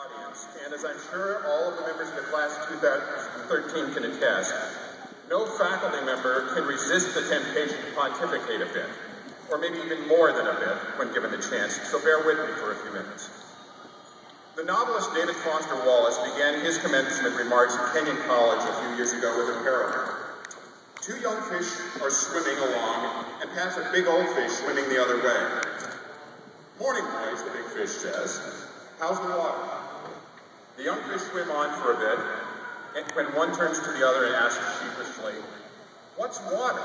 audience, and as I'm sure all of the members of the class of 2013 can attest, no faculty member can resist the temptation to pontificate a bit, or maybe even more than a bit when given the chance, so bear with me for a few minutes. The novelist David Foster Wallace began his commencement remarks at Kenyon College a few years ago with a parable. Two young fish are swimming along and pass a big old fish swimming the other way. "Morning, boys," the big fish says. "How's the water?" The young fish swim on for a bit, and when one turns to the other and asks sheepishly, "What's water?"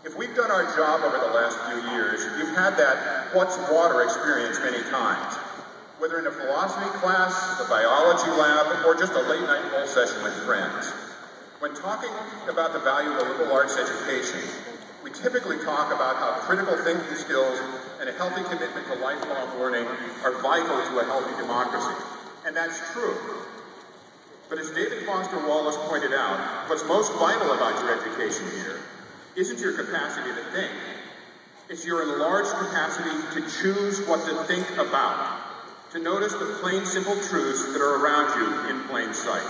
If we've done our job over the last few years, you've had that "what's water" experience many times, whether in a philosophy class, a biology lab, or just a late-night bowl session with friends. When talking about the value of a liberal arts education, we typically talk about how critical thinking skills and a healthy commitment to lifelong learning are vital to a healthy democracy. And that's true. But as David Foster Wallace pointed out, what's most vital about your education here isn't your capacity to think. It's your enlarged capacity to choose what to think about, to notice the plain, simple truths that are around you in plain sight.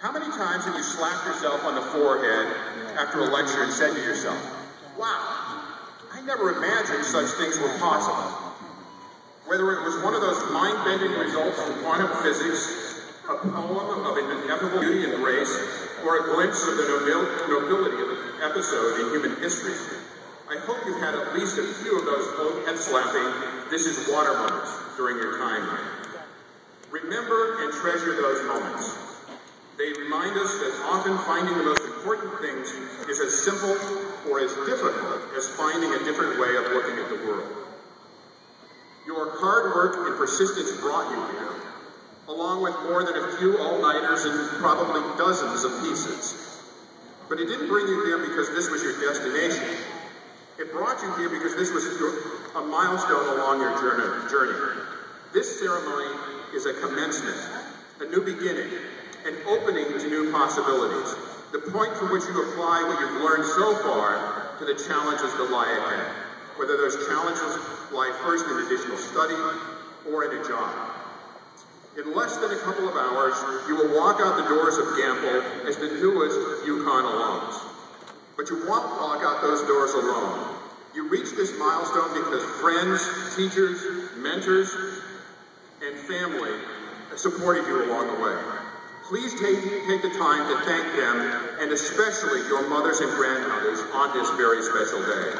How many times have you slapped yourself on the forehead after a lecture and said to yourself, "Wow, I never imagined such things were possible"? Whether it was one of those mind-bending results from quantum physics, a poem of ineffable beauty and grace, or a glimpse of the nobility of an episode in human history, I hope you've had at least a few of those head-slapping, "this is water" moments during your time here. Remember and treasure those moments. They remind us that often finding the most important things is as simple or as difficult as finding a different way of looking at the world. Your hard work and persistence brought you here, along with more than a few all-nighters and probably dozens of pieces. But it didn't bring you here because this was your destination. It brought you here because this was a milestone along your journey. This ceremony is a commencement, a new beginning, an opening to new possibilities, the point from which you apply what you've learned so far to the challenges that lie ahead, whether those challenges lie first in additional study or in a job. In less than a couple of hours, you will walk out the doors of Gamble as the newest UConn alums. But you won't walk out those doors alone. You reach this milestone because friends, teachers, mentors, and family supported you along the way. Please take the time to thank them, and especially your mothers and grandmothers on this very special day.